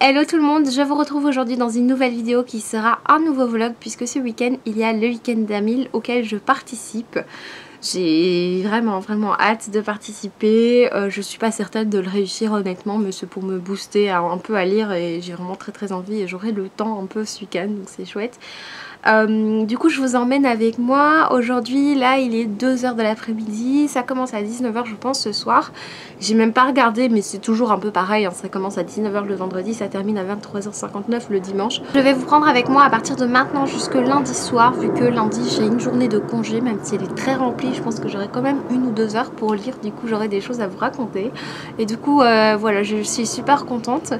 Hello tout le monde, je vous retrouve aujourd'hui dans une nouvelle vidéo qui sera un nouveau vlog puisque ce week-end il y a le week-end d'Amil auquel je participe. J'ai vraiment hâte de participer, je suis pas certaine de le réussir honnêtement, mais c'est pour me booster un peu à lire et j'ai vraiment très envie et j'aurai le temps un peu ce week-end donc c'est chouette. Du coup je vous emmène avec moi. Aujourd'hui là il est 2h de l'après-midi, ça commence à 19h je pense ce soir. J'ai même pas regardé mais c'est toujours un peu pareil hein. Ça commence à 19h le vendredi, ça termine à 23h59 le dimanche. Je vais vous prendre avec moi à partir de maintenant jusque lundi soir, vu que lundi j'ai une journée de congé, même si elle est très remplie. Je pense que j'aurai quand même 1 ou 2 heures pour lire, du coup j'aurai des choses à vous raconter et du coup voilà, je suis super contente.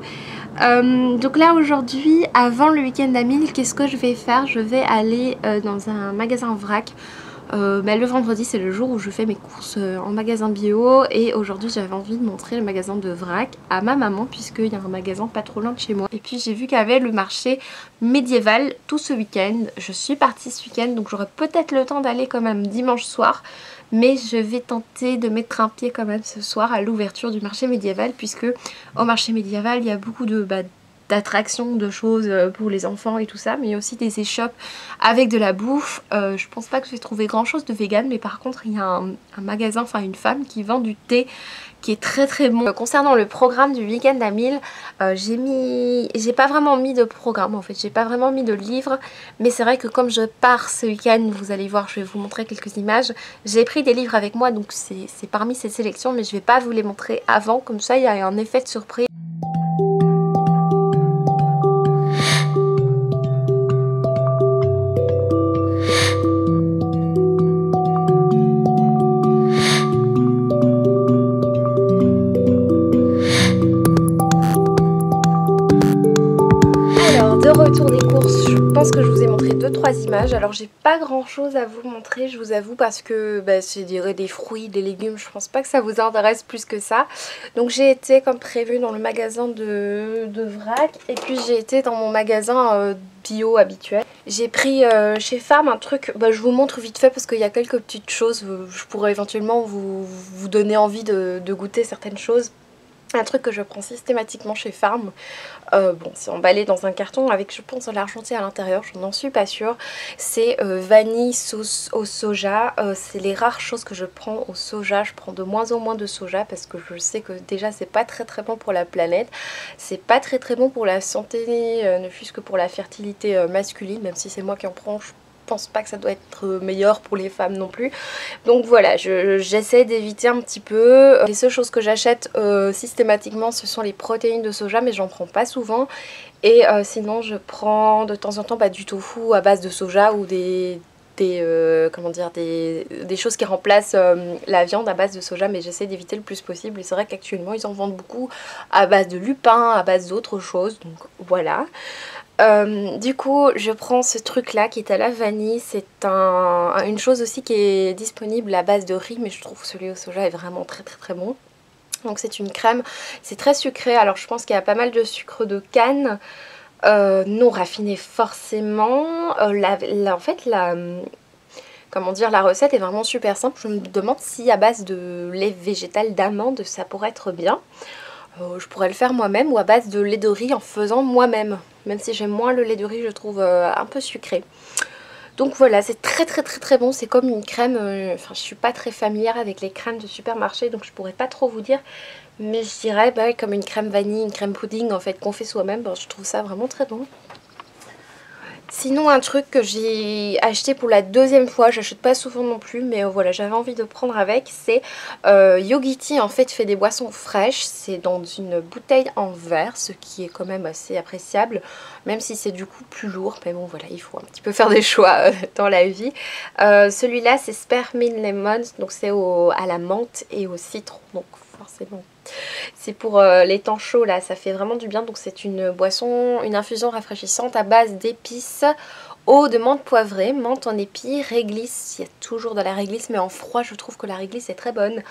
Donc là aujourd'hui, avant le week-end d'Amil, qu'est-ce que je vais faire? Je vais aller dans un magasin vrac. Le vendredi c'est le jour où je fais mes courses en magasin bio et aujourd'hui j'avais envie de montrer le magasin de vrac à ma maman puisqu'il y a un magasin pas trop loin de chez moi. Et puis j'ai vu qu'il y avait le marché médiéval tout ce week-end. Je suis partie ce week-end donc j'aurai peut-être le temps d'aller quand même dimanche soir. Mais je vais tenter de mettre un pied quand même ce soir à l'ouverture du marché médiéval puisque au marché médiéval il y a beaucoup d'attractions, de choses pour les enfants et tout ça, mais il y a aussi des échoppes avec de la bouffe. Je pense pas que je vais trouver grand chose de vegan, mais par contre il y a un magasin, enfin une femme qui vend du thé qui est très bon. Concernant le programme du week-end d'Amil, j'ai pas vraiment mis de programme en fait, j'ai pas vraiment mis de livre, mais c'est vrai que comme je pars ce week-end, vous allez voir, je vais vous montrer quelques images, j'ai pris des livres avec moi donc c'est parmi ces sélections, mais je vais pas vous les montrer avant, comme ça il y a un effet de surprise. De retour des courses, je pense que je vous ai montré 2-3 images. Alors j'ai pas grand chose à vous montrer, je vous avoue, parce que c'est des fruits, des légumes, je pense pas que ça vous intéresse plus que ça. Donc j'ai été comme prévu dans le magasin de vrac et puis j'ai été dans mon magasin bio habituel. J'ai pris chez Farm un truc, je vous montre vite fait parce qu'il y a quelques petites choses, je pourrais éventuellement vous donner envie de goûter certaines choses. Un truc que je prends systématiquement chez Farm, c'est emballé dans un carton avec je pense de l'argenté à l'intérieur, je n'en suis pas sûre. C'est vanille sauce au soja, c'est les rares choses que je prends au soja. Je prends de moins en moins de soja parce que je sais que déjà c'est pas très bon pour la planète, c'est pas très bon pour la santé, ne fût-ce que pour la fertilité masculine, même si c'est moi qui en prends. Je pense pas que ça doit être meilleur pour les femmes non plus. Donc voilà, j'essaie d'éviter un petit peu. Les seules choses que j'achète systématiquement ce sont les protéines de soja, mais j'en prends pas souvent. Et sinon je prends de temps en temps du tofu à base de soja ou des choses qui remplacent la viande à base de soja, mais j'essaie d'éviter le plus possible. Et c'est vrai qu'actuellement ils en vendent beaucoup à base de lupin, à base d'autres choses, donc voilà. Du coup je prends ce truc là qui est à la vanille, c'est une chose aussi qui est disponible à base de riz, mais je trouve celui au soja est vraiment très bon. Donc c'est une crème, c'est très sucré, alors je pense qu'il y a pas mal de sucre de canne, non raffiné forcément. La recette est vraiment super simple. Je me demande si à base de lait végétal d'amande ça pourrait être bien. Je pourrais le faire moi-même ou à base de lait de riz en faisant moi-même. Même si j'aime moins le lait de riz, je trouve un peu sucré. Donc voilà, c'est très bon. C'est comme une crème. Je suis pas très familière avec les crèmes de supermarché, donc je pourrais pas trop vous dire. Mais je dirais comme une crème vanille, une crème pudding en fait qu'on fait soi-même. Je trouve ça vraiment très bon. Sinon un truc que j'ai acheté pour la 2e fois, j'achète pas souvent non plus, mais voilà, j'avais envie de prendre avec, c'est Yogiti en fait fait des boissons fraîches, c'est dans une bouteille en verre, ce qui est quand même assez appréciable, même si c'est du coup plus lourd, mais bon voilà, il faut un petit peu faire des choix dans la vie. Celui-là c'est Spearmint Lemon, donc c'est à la menthe et au citron, donc forcément. C'est pour les temps chauds là, ça fait vraiment du bien. Donc c'est une boisson, une infusion rafraîchissante à base d'épices, eau de menthe poivrée, menthe en épi, réglisse, il y a toujours de la réglisse mais en froid je trouve que la réglisse est très bonne,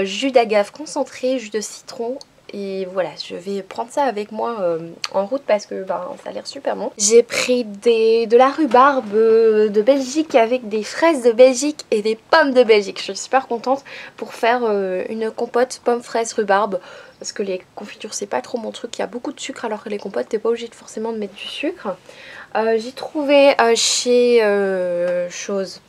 jus d'agave concentré, jus de citron et voilà, je vais prendre ça avec moi en route parce que ça a l'air super bon. J'ai pris de la rhubarbe de Belgique avec des fraises de Belgique et des pommes de Belgique. Je suis super contente pour faire une compote pommes, fraises, rhubarbe. Parce que les confitures c'est pas trop mon truc, il y a beaucoup de sucre alors que les compotes t'es pas obligé forcément de mettre du sucre. J'ai trouvé chez Chose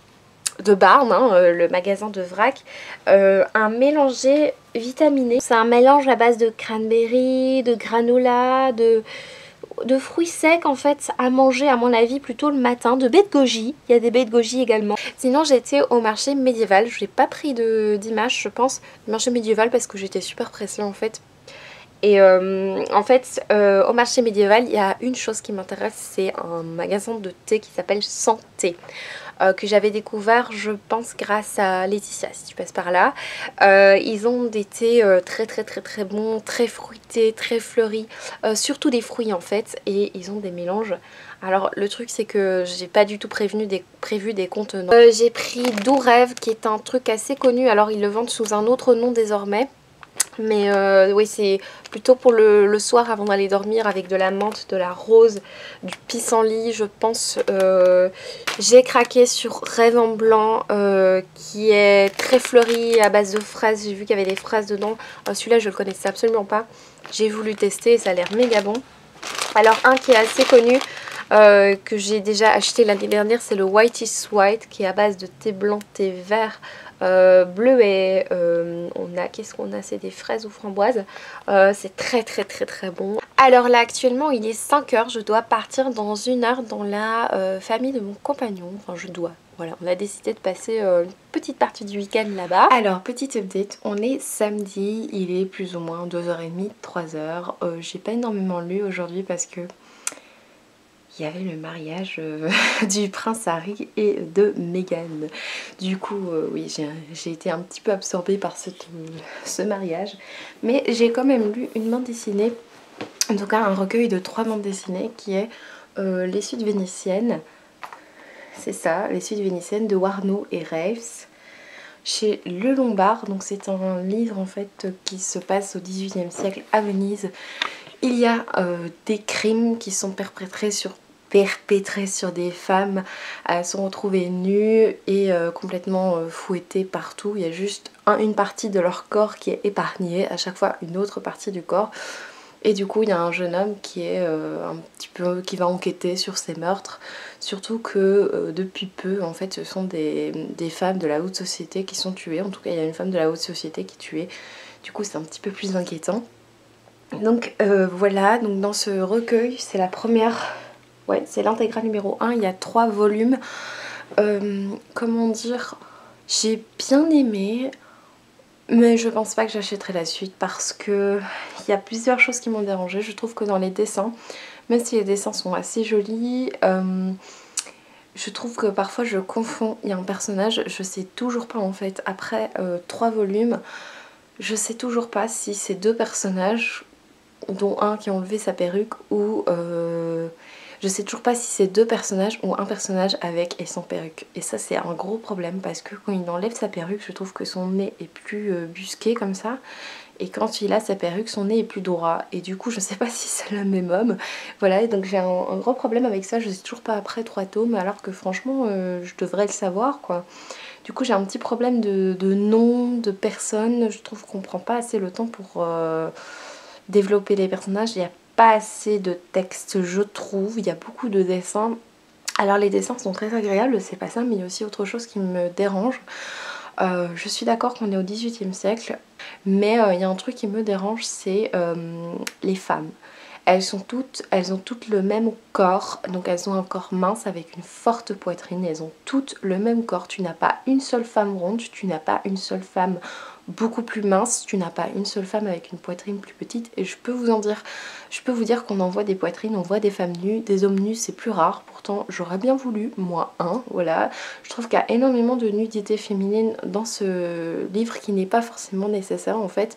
de Barn, le magasin de vrac, un mélanger vitaminé. C'est un mélange à base de cranberry, de granola, de fruits secs en fait à manger à mon avis plutôt le matin, de baies de goji, il y a des baies de goji également. Sinon j'étais au marché médiéval, je n'ai pas pris d'image je pense, du marché médiéval parce que j'étais super pressée en fait. Et en fait au marché médiéval il y a une chose qui m'intéresse, c'est un magasin de thé qui s'appelle Santé. Que j'avais découvert je pense grâce à Laetitia si tu passes par là. Ils ont des thés très bons, très fruités, très fleuris, surtout des fruits en fait, et ils ont des mélanges. Alors le truc c'est que j'ai pas du tout prévu des contenants. J'ai pris Doux Rêve qui est un truc assez connu, alors ils le vendent sous un autre nom désormais. Mais oui, c'est plutôt pour le soir avant d'aller dormir avec de la menthe, de la rose, du pissenlit je pense. J'ai craqué sur Rêve en blanc qui est très fleuri à base de fraises. J'ai vu qu'il y avait des fraises dedans. Celui-là je le connaissais absolument pas. J'ai voulu tester et ça a l'air méga bon. Alors un qui est assez connu que j'ai déjà acheté l'année dernière, c'est le White is White qui est à base de thé blanc, thé vert, bleu et qu'est-ce qu'on a, c'est des fraises ou framboises. C'est très bon. Alors là actuellement il est 5 h, je dois partir dans 1 heure dans la famille de mon compagnon, enfin je dois. Voilà, on a décidé de passer une petite partie du week-end là-bas. Alors, petite update, on est samedi, il est plus ou moins 2h30, 3h. J'ai pas énormément lu aujourd'hui parce que il y avait le mariage du prince Harry et de Meghan. Du coup, oui, j'ai été un petit peu absorbée par ce mariage. Mais j'ai quand même lu une bande dessinée, en tout cas un recueil de 3 bandes dessinées qui est Les Suites vénitiennes. C'est ça, Les Suites vénitiennes de Warno et Raves chez Le Lombard. Donc c'est un livre en fait qui se passe au XVIIIe siècle à Venise. Il y a des crimes qui sont perpétrés sur des femmes. Elles sont retrouvées nues et complètement fouettées partout. Il y a juste une partie de leur corps qui est épargnée, à chaque fois une autre partie du corps. Et du coup il y a un jeune homme qui est qui va enquêter sur ces meurtres. Surtout que depuis peu en fait ce sont des femmes de la haute société qui sont tuées. En tout cas il y a une femme de la haute société qui est tuée. Du coup c'est un petit peu plus inquiétant. Donc voilà, donc dans ce recueil c'est la première, ouais c'est l'intégrale numéro 1, il y a 3 volumes. Comment dire, j'ai bien aimé. Mais je pense pas que j'achèterai la suite parce que il y a plusieurs choses qui m'ont dérangée. Je trouve que dans les dessins, même si les dessins sont assez jolis, je trouve que parfois je confonds. Il y a un personnage, je sais toujours pas en fait, après 3 volumes, je sais toujours pas si c'est 2 personnages, dont un qui a enlevé sa perruque, ou je sais toujours pas si c'est 2 personnages ou un personnage avec et sans perruque. Et ça c'est un gros problème parce que quand il enlève sa perruque, je trouve que son nez est plus busqué comme ça. Et quand il a sa perruque, son nez est plus droit. Et du coup je sais pas si c'est le même homme. Voilà, et donc j'ai un gros problème avec ça. Je sais toujours pas après 3 tomes alors que franchement je devrais le savoir quoi. Du coup j'ai un petit problème de nom, de personne. Je trouve qu'on prend pas assez le temps pour développer les personnages. Il y a pas assez de texte je trouve, il y a beaucoup de dessins. Alors les dessins sont très agréables, c'est pas ça, mais il y a aussi autre chose qui me dérange. Je suis d'accord qu'on est au XVIIIe siècle, mais il y a un truc qui me dérange, c'est les femmes. Elles ont toutes le même corps, donc elles ont un corps mince avec une forte poitrine, elles ont toutes le même corps. Tu n'as pas une seule femme ronde, tu n'as pas une seule femme beaucoup plus mince, tu n'as pas une seule femme avec une poitrine plus petite. Et je peux vous dire qu'on en voit des poitrines, on voit des femmes nues, des hommes nus c'est plus rare. Pourtant j'aurais bien voulu, moi voilà. Je trouve qu'il y a énormément de nudité féminine dans ce livre qui n'est pas forcément nécessaire en fait.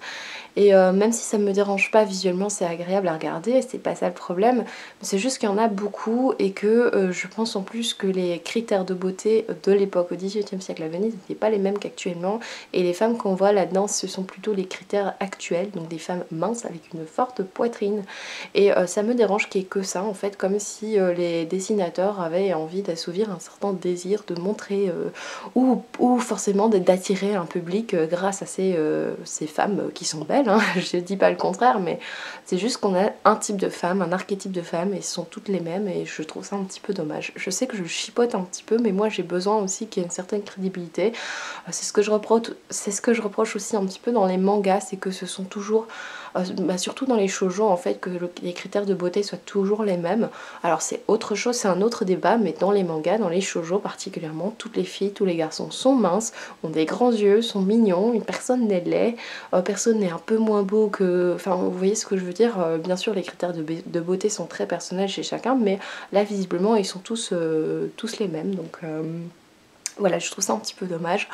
Et même si ça me dérange pas visuellement, c'est agréable à regarder, c'est pas ça le problème. C'est juste qu'il y en a beaucoup et que je pense en plus que les critères de beauté de l'époque au XVIIIe siècle à Venise n'étaient pas les mêmes qu'actuellement. Et les femmes qu'on voit là-dedans ce sont plutôt les critères actuels, donc des femmes minces avec une forte poitrine. Et ça me dérange qu'il n'y ait que ça en fait, comme si les dessinateurs avaient envie d'assouvir un certain désir de montrer ou forcément d'attirer un public grâce à ces femmes qui sont belles, hein. Je dis pas le contraire, mais c'est juste qu'on a un type de femme, un archétype de femme et ce sont toutes les mêmes et je trouve ça un petit peu dommage. Je sais que je chipote un petit peu, mais moi j'ai besoin aussi qu'il y ait une certaine crédibilité. C'est ce que je reproche aussi un petit peu dans les mangas, c'est que ce sont toujours, surtout dans les shoujo en fait, que les critères de beauté soient toujours les mêmes. Alors c'est autre chose, c'est un autre débat, mais dans les mangas, dans les shoujo particulièrement, toutes les filles, tous les garçons sont minces, ont des grands yeux, sont mignons, personne n'est laid, personne n'est un peu moins beau que... Enfin vous voyez ce que je veux dire, bien sûr les critères de beauté sont très personnels chez chacun, mais là visiblement ils sont tous les mêmes, donc voilà, je trouve ça un petit peu dommage.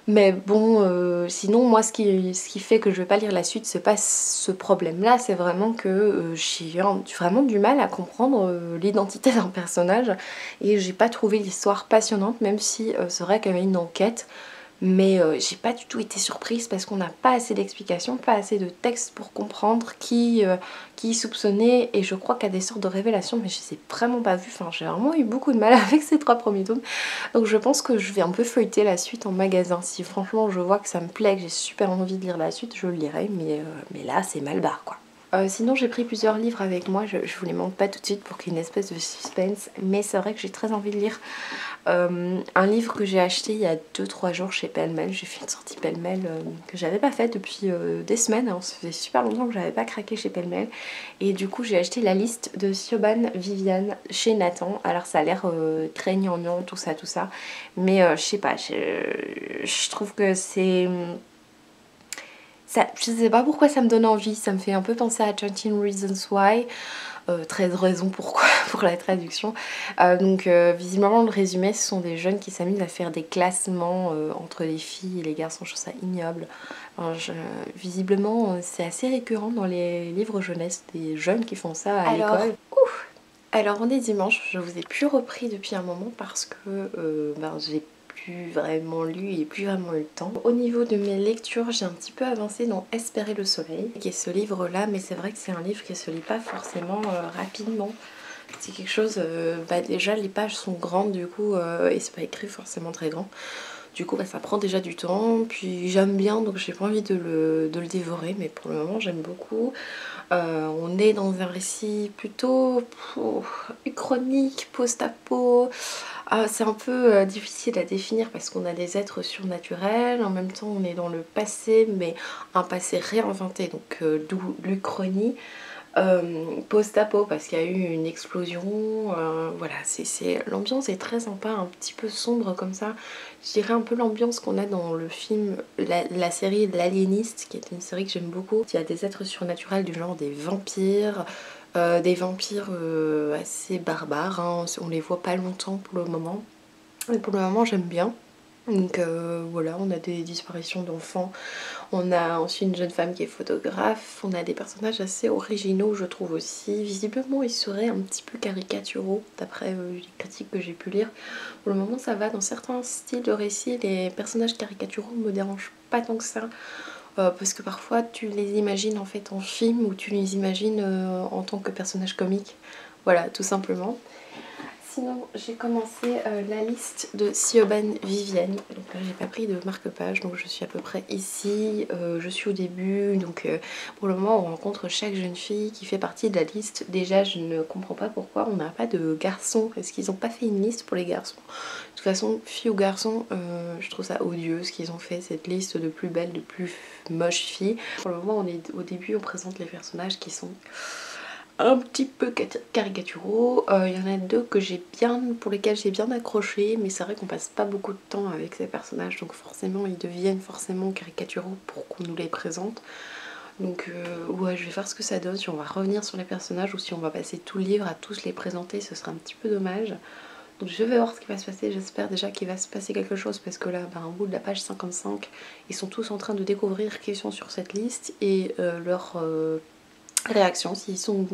Mais bon, sinon moi ce qui fait que je vais pas lire la suite, c'est pas ce problème là, c'est vraiment que j'ai vraiment du mal à comprendre l'identité d'un personnage et j'ai pas trouvé l'histoire passionnante, même si c'est vrai qu'il y avait une enquête. Mais j'ai pas du tout été surprise parce qu'on n'a pas assez d'explications, pas assez de texte pour comprendre qui soupçonnait, et je crois qu'il y a des sortes de révélations mais je les ai vraiment pas vues, enfin j'ai vraiment eu beaucoup de mal avec ces 3 premiers tomes, donc je pense que je vais un peu feuilleter la suite en magasin. Si franchement je vois que ça me plaît, que j'ai super envie de lire la suite, je le lirai, mais là c'est mal barre quoi. Sinon j'ai pris plusieurs livres avec moi, je vous les montre pas tout de suite pour qu'il y ait une espèce de suspense, mais c'est vrai que j'ai très envie de lire un livre que j'ai acheté il y a 2-3 jours chez Pêle-Mêle. J'ai fait une sortie Pêle-Mêle que j'avais pas faite depuis des semaines, hein. Ça faisait super longtemps que j'avais pas craqué chez Pêle-Mêle et du coup j'ai acheté la liste de Siobhan Vivian chez Nathan. Alors ça a l'air très gnangnan, tout ça, mais je sais pas, je trouve que c'est... je sais pas pourquoi ça me donne envie, ça me fait un peu penser à 13 Reasons Why, 13 raisons pourquoi pour la traduction. Visiblement le résumé, ce sont des jeunes qui s'amusent à faire des classements entre les filles et les garçons. Je trouve ça ignoble. Visiblement c'est assez récurrent dans les livres jeunesse, des jeunes qui font ça à l'école. Alors on est dimanche, je vous ai plus repris depuis un moment parce que j'ai plus vraiment lu et plus vraiment eu le temps. Au niveau de mes lectures, j'ai un petit peu avancé dans Espérer le soleil, qui est ce livre là, mais c'est vrai que c'est un livre qui se lit pas forcément rapidement. C'est quelque chose, déjà les pages sont grandes du coup et c'est pas écrit forcément très grand. Du coup ça prend déjà du temps, puis j'aime bien donc j'ai pas envie de le dévorer, mais pour le moment j'aime beaucoup. On est dans un récit plutôt uchronique, post-apo. C'est un peu difficile à définir parce qu'on a des êtres surnaturels, en même temps on est dans le passé mais un passé réinventé, donc d'où l'Uchronie. Post-apo parce qu'il y a eu une explosion, voilà, l'ambiance est très sympa, un petit peu sombre comme ça. Je dirais un peu l'ambiance qu'on a dans le film, la série L'Aliéniste, qui est une série que j'aime beaucoup. Il y a des êtres surnaturels du genre des vampires assez barbares, hein. On les voit pas longtemps pour le moment, mais pour le moment j'aime bien. Donc voilà, on a des disparitions d'enfants, on a ensuite une jeune femme qui est photographe, on a des personnages assez originaux je trouve aussi. Visiblement ils seraient un petit peu caricaturaux d'après les critiques que j'ai pu lire. Pour le moment ça va, dans certains styles de récits les personnages caricaturaux me dérangent pas tant que ça. Parce que parfois tu les imagines en fait en film ou tu les imagines en tant que personnage comique. Voilà, tout simplement. Sinon j'ai commencé la liste de Siobhan Vivian, donc là j'ai pas pris de marque-page, donc je suis à peu près ici, je suis au début, donc pour le moment on rencontre chaque jeune fille qui fait partie de la liste. Déjà je ne comprends pas pourquoi on n'a pas de garçons, est-ce qu'ils n'ont pas fait une liste pour les garçons? De toute façon, filles ou garçons, je trouve ça odieux ce qu'ils ont fait, cette liste de plus belles, de plus moches filles. Pour le moment on est au début, on présente les personnages qui sont un petit peu caricaturaux. Il y en a 2 pour lesquels j'ai bien accroché, mais c'est vrai qu'on passe pas beaucoup de temps avec ces personnages, donc forcément ils deviennent forcément caricaturaux pour qu'on nous les présente. Donc ouais, je vais voir ce que ça donne, si on va revenir sur les personnages ou si on va passer tout le livre à tous les présenter, ce sera un petit peu dommage. Donc je vais voir ce qui va se passer, j'espère déjà qu'il va se passer quelque chose parce que là, au bout de la page 55, ils sont tous en train de découvrir qu'ils sont sur cette liste et leur réaction, s'ils sont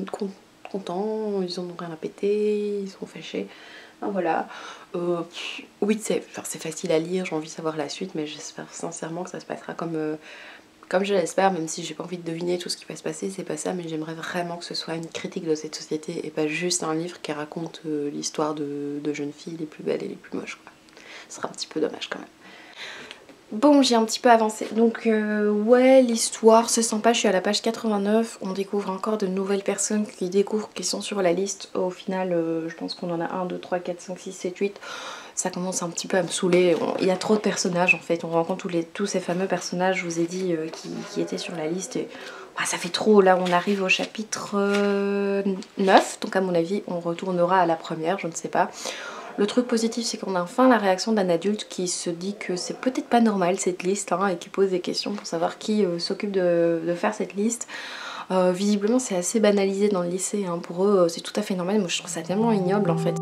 contents, ils en ont rien à péter, ils sont fâchés. Voilà. Oui, c'est facile à lire, j'ai envie de savoir la suite, mais j'espère sincèrement que ça se passera comme je l'espère, même si j'ai pas envie de deviner tout ce qui va se passer, c'est pas ça, mais j'aimerais vraiment que ce soit une critique de cette société et pas juste un livre qui raconte l'histoire de jeunes filles les plus belles et les plus moches, quoi. Ce sera un petit peu dommage quand même. Bon, j'ai un petit peu avancé, donc ouais, l'histoire c'est sympa, je suis à la page 89, on découvre encore de nouvelles personnes qui sont sur la liste. Au final, je pense qu'on en a 1, 2, 3, 4, 5, 6, 7, 8, ça commence un petit peu à me saouler, il y a trop de personnages en fait, on rencontre tous ces fameux personnages, je vous ai dit, qui étaient sur la liste, et ça fait trop. Là on arrive au chapitre 9, donc à mon avis on retournera à la première, je ne sais pas. Le truc positif c'est qu'on a enfin la réaction d'un adulte qui se dit que c'est peut-être pas normal cette liste, hein, et qui pose des questions pour savoir qui s'occupe de faire cette liste. Visiblement c'est assez banalisé dans le lycée, hein. Pour eux c'est tout à fait normal, moi je trouve ça tellement ignoble en fait.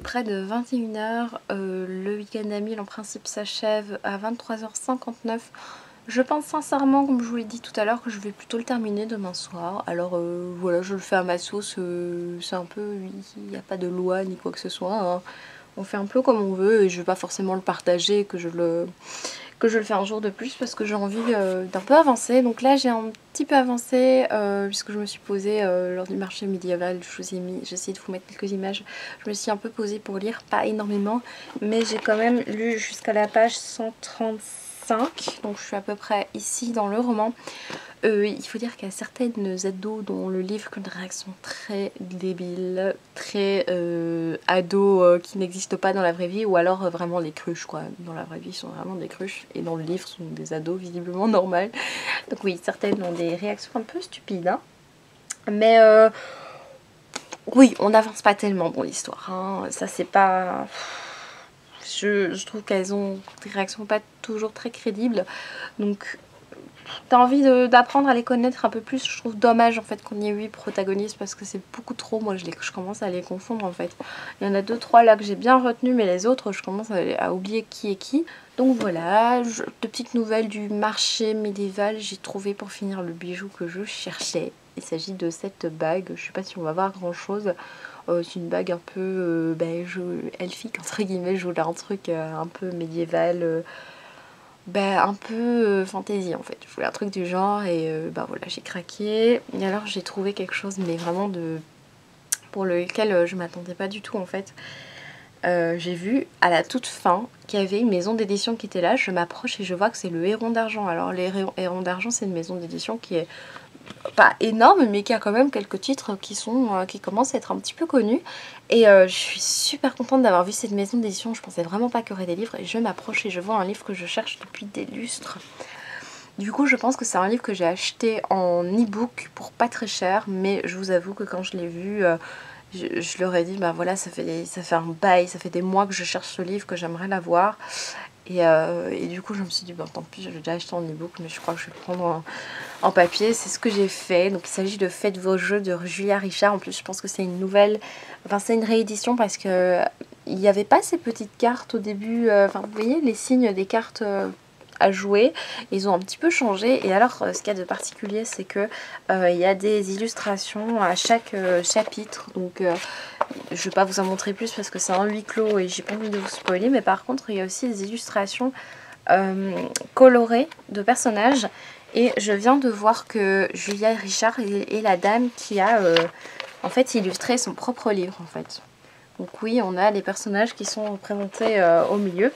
Près de 21 h, le week-end d'Amil en principe s'achève à 23 h 59. Je pense sincèrement, comme je vous l'ai dit tout à l'heure, que je vais plutôt le terminer demain soir. Alors voilà, je le fais à ma sauce, c'est un peu, il n'y a pas de loi ni quoi que ce soit, hein. On fait un peu comme on veut et je vais pas forcément le partager, que je le fais un jour de plus parce que j'ai envie d'un peu avancer. Donc là j'ai un petit peu avancé puisque je me suis posée lors du marché médiéval. J'ai essayé de vous mettre quelques images. Je me suis un peu posée pour lire, pas énormément, mais j'ai quand même lu jusqu'à la page 135. Donc je suis à peu près ici dans le roman. Il faut dire qu'il y a certaines ados dont le livre a une réaction très débile, très ado qui n'existe pas dans la vraie vie, ou alors vraiment les cruches quoi. Dans la vraie vie sont vraiment des cruches et dans le livre sont des ados visiblement normales. Donc oui, certaines ont des réactions un peu stupides, hein. Mais oui, on n'avance pas tellement dans l'histoire, hein. Ça c'est pas... Je trouve qu'elles ont des réactions pas toujours très crédibles, donc... T'as envie d'apprendre à les connaître un peu plus. Je trouve dommage en fait qu'on y ait 8 protagonistes parce que c'est beaucoup trop. Moi je commence à les confondre en fait. Il y en a 2-3 là que j'ai bien retenu, mais les autres je commence à oublier qui est qui. Donc voilà, de petites nouvelles du marché médiéval. J'ai trouvé pour finir le bijou que je cherchais. Il s'agit de cette bague. Je sais pas si on va voir grand chose. C'est une bague un peu elfique entre guillemets. Je voulais un truc un peu médiéval. Un peu fantaisie en fait, je voulais un truc du genre et voilà, j'ai craqué. Et alors j'ai trouvé quelque chose mais vraiment pour lequel je m'attendais pas du tout en fait. J'ai vu à la toute fin qu'il y avait une maison d'édition qui était là, je m'approche et je vois que c'est le Héron d'Argent. Alors les Hérons d'Argent c'est une maison d'édition qui est pas énorme mais qui a quand même quelques titres qui commencent à être un petit peu connus. Et je suis super contente d'avoir vu cette maison d'édition, je pensais vraiment pas qu'il y aurait des livres et je m'approche et je vois un livre que je cherche depuis des lustres. Du coup je pense que c'est un livre que j'ai acheté en e-book pour pas très cher, mais je vous avoue que quand je l'ai vu, je leur ai dit bah voilà, ça fait un bail, ça fait des mois que je cherche ce livre, que j'aimerais l'avoir. Et du coup je me suis dit tant pis, je l'ai déjà acheté en e-book mais je crois que je vais le prendre en papier. C'est ce que j'ai fait. Donc il s'agit de Faites vos jeux de Julia Richard. En plus je pense que c'est une nouvelle, c'est une réédition parce que il n'y avait pas ces petites cartes au début, vous voyez les signes des cartes à jouer, ils ont un petit peu changé. Et alors ce qu'il y a de particulier c'est que il y a des illustrations à chaque chapitre, donc je vais pas vous en montrer plus parce que c'est un huis clos et j'ai pas envie de vous spoiler, mais par contre il y a aussi des illustrations colorées de personnages. Et je viens de voir que Julia Richard est la dame qui a en fait illustré son propre livre en fait. Donc oui, on a les personnages qui sont représentés au milieu.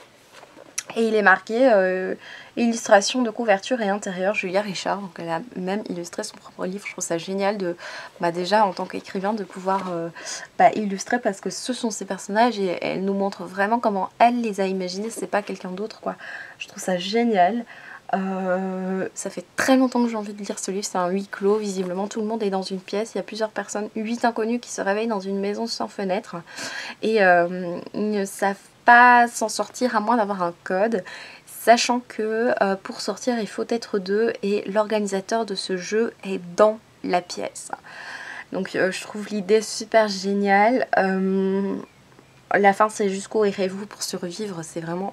Et il est marqué illustration de couverture et intérieur Julia Richard. Donc elle a même illustré son propre livre. Je trouve ça génial de déjà en tant qu'écrivain de pouvoir illustrer, parce que ce sont ses personnages et elle nous montre vraiment comment elle les a imaginés. C'est pas quelqu'un d'autre quoi. Je trouve ça génial. Ça fait très longtemps que j'ai envie de lire ce livre. C'est un huis clos, visiblement tout le monde est dans une pièce, il y a plusieurs personnes, 8 inconnus qui se réveillent dans une maison sans fenêtre et ils ne savent pas s'en sortir à moins d'avoir un code, sachant que pour sortir il faut être 2 et l'organisateur de ce jeu est dans la pièce. Donc je trouve l'idée super géniale. La fin c'est jusqu'au errez-vous pour survivre, c'est vraiment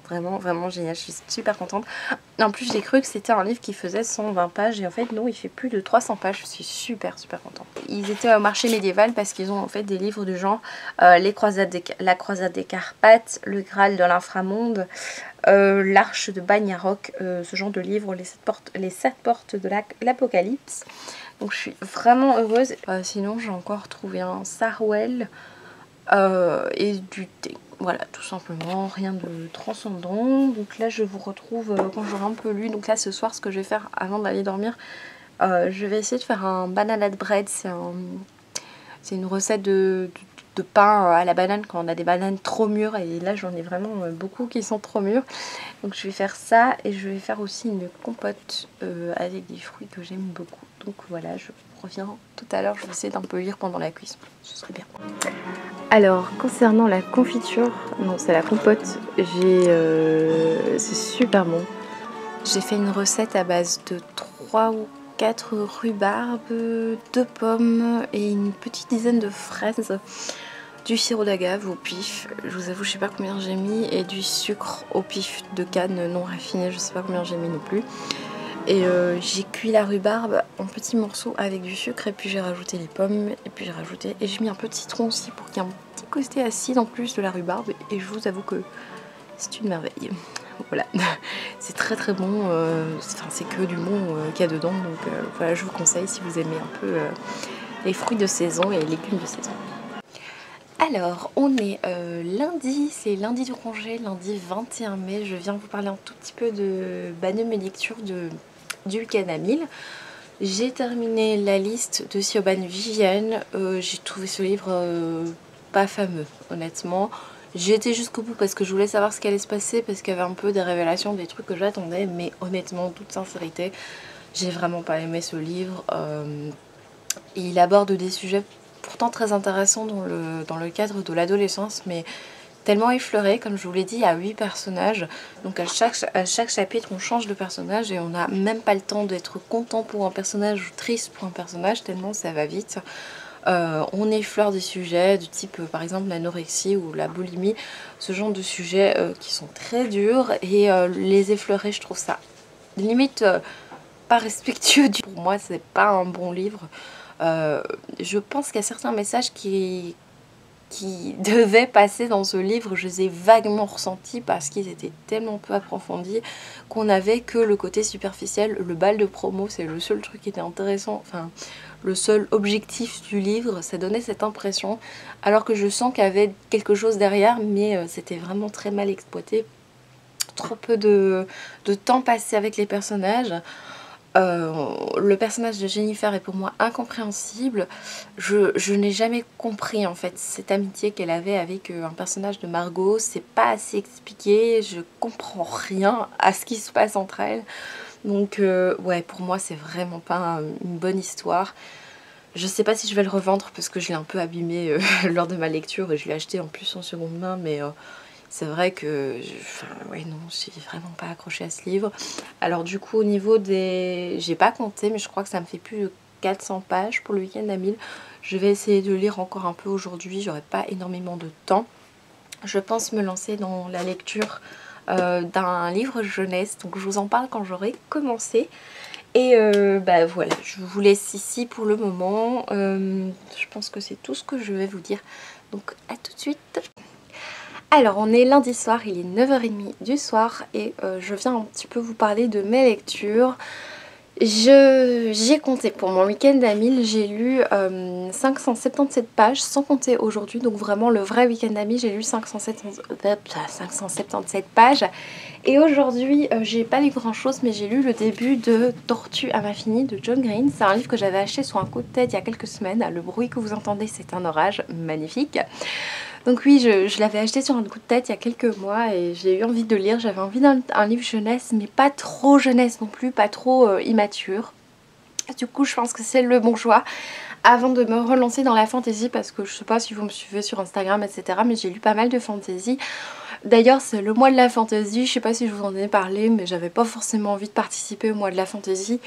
génial, je suis super contente. En plus j'ai cru que c'était un livre qui faisait 120 pages et en fait non, il fait plus de 300 pages, je suis super contente. Ils étaient au marché médiéval parce qu'ils ont en fait des livres du genre la croisade des Carpates, le Graal de l'inframonde, l'Arche de Bagnarok, ce genre de livres, les 7 portes de l'Apocalypse. Donc je suis vraiment heureuse. Sinon j'ai encore trouvé un Sarwell. Et du thé, voilà, tout simplement, rien de transcendant. Donc là je vous retrouve quand j'aurai un peu lu. Donc là ce soir ce que je vais faire avant d'aller dormir, je vais essayer de faire un banana bread. C'est une recette de pain à la banane quand on a des bananes trop mûres, et là j'en ai vraiment beaucoup qui sont trop mûres. Donc je vais faire ça et je vais faire aussi une compote avec des fruits que j'aime beaucoup. Donc voilà, je reviens tout à l'heure, je vais essayer d'un peu lire pendant la cuisson, ce serait bien. Alors concernant la confiture, non c'est la compote, c'est super bon. J'ai fait une recette à base de 3 ou 4 rhubarbes, 2 pommes et une petite dizaine de fraises, du sirop d'agave au pif, je vous avoue je sais pas combien j'ai mis, et du sucre au pif de canne non raffiné, je sais pas combien j'ai mis non plus. Et j'ai cuit la rhubarbe en petits morceaux avec du sucre, et puis j'ai rajouté les pommes, et puis j'ai mis un peu de citron aussi pour qu'il y ait un petit côté acide en plus de la rhubarbe, et je vous avoue que c'est une merveille. Voilà, c'est très bon, c'est que du bon qu'il y a dedans, donc voilà, je vous conseille si vous aimez un peu les fruits de saison et les légumes de saison. Alors, on est lundi, c'est lundi du congé, lundi 21 mai, je viens vous parler un tout petit peu de mes lectures du week-end à 1000. J'ai terminé la liste de Siobhan Vivienne, j'ai trouvé ce livre pas fameux, honnêtement. J'ai été jusqu'au bout parce que je voulais savoir ce qui allait se passer, parce qu'il y avait un peu des révélations, des trucs que j'attendais, mais honnêtement, en toute sincérité, j'ai vraiment pas aimé ce livre. Il aborde des sujets pourtant très intéressants dans le cadre de l'adolescence, mais tellement effleuré. Comme je vous l'ai dit, il y a 8 personnages, donc à chaque chapitre on change de personnage et on n'a même pas le temps d'être content pour un personnage ou triste pour un personnage, tellement ça va vite. On effleure des sujets du type par exemple l'anorexie ou la boulimie, ce genre de sujets qui sont très durs, et les effleurer, je trouve ça limite pas respectueux. Pour moi c'est pas un bon livre. Je pense qu'il y a certains messages qui devaient passer dans ce livre, je les ai vaguement ressentis parce qu'ils étaient tellement peu approfondis qu'on n'avait que le côté superficiel. Le bal de promo, c'est le seul truc qui était intéressant, enfin le seul objectif du livre, ça donnait cette impression, alors que je sens qu'il y avait quelque chose derrière, mais c'était vraiment très mal exploité. Trop peu de temps passé avec les personnages. Le personnage de Jennifer est pour moi incompréhensible. Je n'ai jamais compris en fait cette amitié qu'elle avait avec un personnage de Margot. C'est pas assez expliqué, je comprends rien à ce qui se passe entre elles. Donc ouais, pour moi c'est vraiment pas une bonne histoire. Je sais pas si je vais le revendre parce que je l'ai un peu abîmé lors de ma lecture, et je l'ai acheté en plus en seconde main, mais c'est vrai que ouais, non, j'ai vraiment pas accroché à ce livre. Alors du coup au niveau des... j'ai pas compté, mais je crois que ça me fait plus de 400 pages pour le week-end à 1000. Je vais essayer de lire encore un peu aujourd'hui, j'aurai pas énormément de temps. Je pense me lancer dans la lecture d'un livre jeunesse, donc je vous en parle quand j'aurai commencé. Et bah voilà, je vous laisse ici pour le moment. Je pense que c'est tout ce que je vais vous dire, donc à tout de suite. Alors on est lundi soir, il est 9h30 du soir, et je viens un petit peu vous parler de mes lectures. J'ai compté pour mon week-end à 1000, j'ai lu 577 pages sans compter aujourd'hui, donc vraiment le vrai week-end à 1000 j'ai lu 577 pages, Et aujourd'hui j'ai pas lu grand chose, mais j'ai lu le début de Tortue à l'infini de John Green. C'est un livre que j'avais acheté sur un coup de tête il y a quelques semaines. Le bruit que vous entendez, c'est un orage, magnifique. Donc oui, je l'avais acheté sur un coup de tête il y a quelques mois et j'ai eu envie de lire. J'avais envie d'un livre jeunesse, mais pas trop jeunesse non plus, pas trop immature. Du coup je pense que c'est le bon choix avant de me relancer dans la fantasy, parce que je sais pas si vous me suivez sur Instagram etc, mais j'ai lu pas mal de fantasy. D'ailleurs c'est le mois de la fantasy, je sais pas si je vous en ai parlé, mais j'avais pas forcément envie de participer au mois de la fantasy.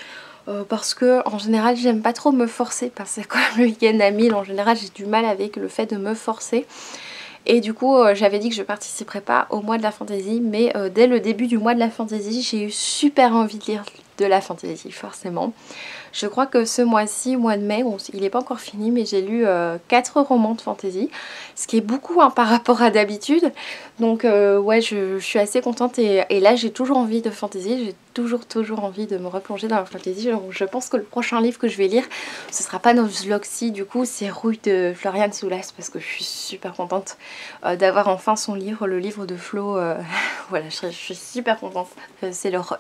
Parce que en général j'aime pas trop me forcer, parce que comme le week-end à 1000 en général j'ai du mal avec le fait de me forcer. Et du coup j'avais dit que je participerais pas au mois de la fantasy, mais dès le début du mois de la fantasy j'ai eu super envie de lire de la fantasy forcément. Je crois que ce mois-ci, mois de mai, il n'est pas encore fini, mais j'ai lu 4 romans de fantasy, ce qui est beaucoup hein, par rapport à d'habitude. Donc ouais, je suis assez contente et là j'ai toujours envie de fantasy, j'ai toujours envie de me replonger dans la fantasy. Donc, je pense que le prochain livre que je vais lire, ce sera pas Nozloxy, du coup c'est Rouille de Floriane Soulas, parce que je suis super contente d'avoir enfin son livre, le livre de Flo. Voilà, je suis super contente. C'est leur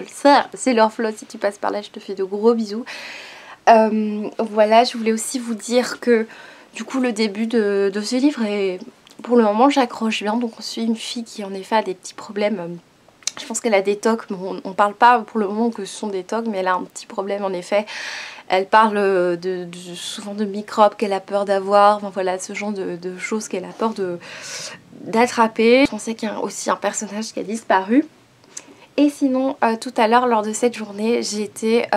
Flo, si tu passes par là, je te fais de gros bisous. Voilà, je voulais aussi vous dire que du coup le début de ce livre est, pour le moment j'accroche bien. Donc on suit une fille qui en effet a des petits problèmes. Je pense qu'elle a des tocs, mais on parle pas pour le moment que ce sont des tocs, mais elle a un petit problème en effet. Elle parle souvent de microbes qu'elle a peur d'avoir, enfin, voilà, ce genre de choses qu'elle a peur d'attraper. On sait qu'il y a aussi un personnage qui a disparu. Et sinon, tout à l'heure, lors de cette journée, j'étais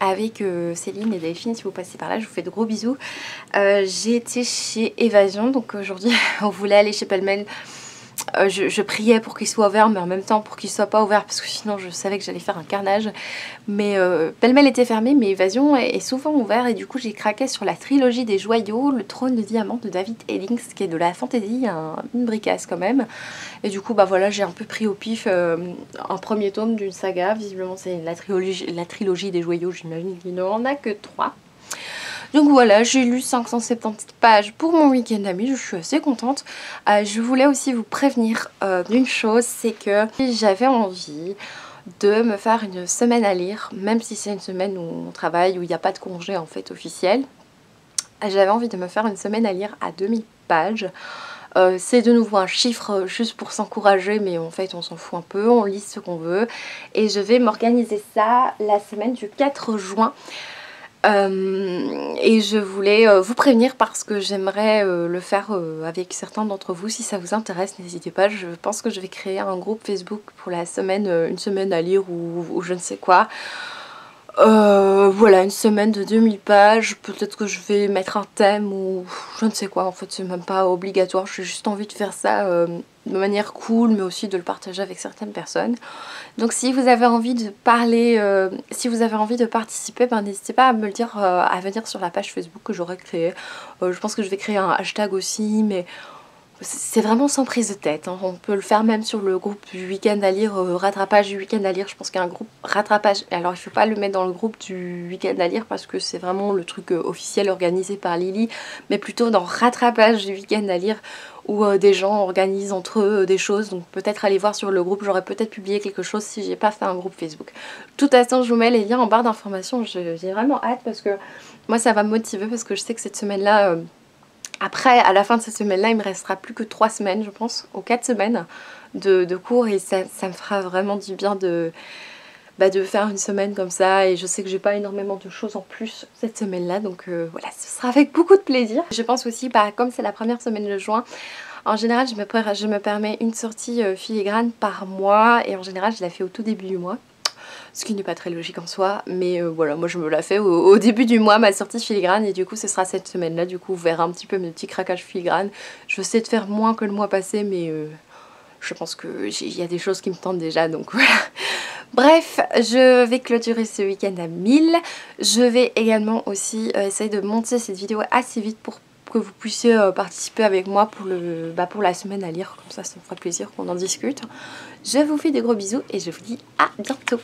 avec Céline et Delphine, si vous passez par là, je vous fais de gros bisous. J'ai été chez Évasion, donc aujourd'hui, on voulait aller chez Pellemel. Je priais pour qu'il soit ouvert, mais en même temps pour qu'il soit pas ouvert, parce que sinon je savais que j'allais faire un carnage. Mais Pellemel était fermé, mais Évasion est souvent ouvert, et du coup j'ai craqué sur la trilogie des joyaux, le trône de diamant de David Eddings, qui est de la fantasy, une bricasse quand même. Et du coup bah voilà, j'ai un peu pris au pif un premier tome d'une saga. Visiblement c'est la trilogie des joyaux, j'imagine qu'il n'en a que 3. Donc voilà, j'ai lu 570 pages pour mon week-end ami, je suis assez contente. Je voulais aussi vous prévenir d'une chose, c'est que j'avais envie de me faire une semaine à lire, même si c'est une semaine où on travaille, où il n'y a pas de congé en fait officiel. J'avais envie de me faire une semaine à lire à 2000 pages. C'est de nouveau un chiffre juste pour s'encourager, mais en fait on s'en fout un peu, on lit ce qu'on veut. Et je vais m'organiser ça la semaine du 4 juin. Et je voulais vous prévenir parce que j'aimerais le faire avec certains d'entre vous. Si ça vous intéresse, n'hésitez pas. Je pense que je vais créer un groupe Facebook pour la semaine, une semaine à lire ou je ne sais quoi. Voilà, une semaine de 2000 pages. Peut-être que je vais mettre un thème ou je ne sais quoi. En fait, c'est même pas obligatoire. J'ai juste envie de faire ça de manière cool, mais aussi de le partager avec certaines personnes. Donc si vous avez envie de parler, si vous avez envie de participer, ben, n'hésitez pas à me le dire, à venir sur la page Facebook que j'aurai créée. Je pense que je vais créer un hashtag aussi, mais c'est vraiment sans prise de tête, hein. On peut le faire même sur le groupe du week-end à lire, rattrapage du week-end à lire. Je pense qu'il y a un groupe rattrapage. Alors il ne faut pas le mettre dans le groupe du week-end à lire parce que c'est vraiment le truc officiel organisé par Lily, mais plutôt dans rattrapage du week-end à lire où des gens organisent entre eux des choses. Donc peut-être aller voir sur le groupe, j'aurais peut-être publié quelque chose si j'ai pas fait un groupe Facebook. Tout à l'heure je vous mets les liens en barre d'informations. J'ai vraiment hâte parce que moi ça va me motiver, parce que je sais que cette semaine-là... Après, à la fin de cette semaine-là, il me restera plus que 3 semaines, je pense, ou 4 semaines de cours, et ça me fera vraiment du bien de faire une semaine comme ça. Et je sais que j'ai pas énormément de choses en plus cette semaine-là, donc voilà, ce sera avec beaucoup de plaisir. Je pense aussi, comme c'est la première semaine de juin, en général, je me permets une sortie filigrane par mois, et en général, je la fais au tout début du mois. Ce qui n'est pas très logique en soi, mais voilà, moi je me la fais au début du mois, ma sortie filigrane, et du coup ce sera cette semaine là. Du coup vous verrez un petit peu mes petits craquages filigrane. Je vais essayer de faire moins que le mois passé, mais je pense qu'il y a des choses qui me tentent déjà, donc voilà. Bref, je vais clôturer ce week-end à 1000. Je vais également aussi essayer de monter cette vidéo assez vite pour que vous puissiez participer avec moi pour la semaine à lire. Comme ça me fera plaisir qu'on en discute. Je vous fais des gros bisous et je vous dis à bientôt.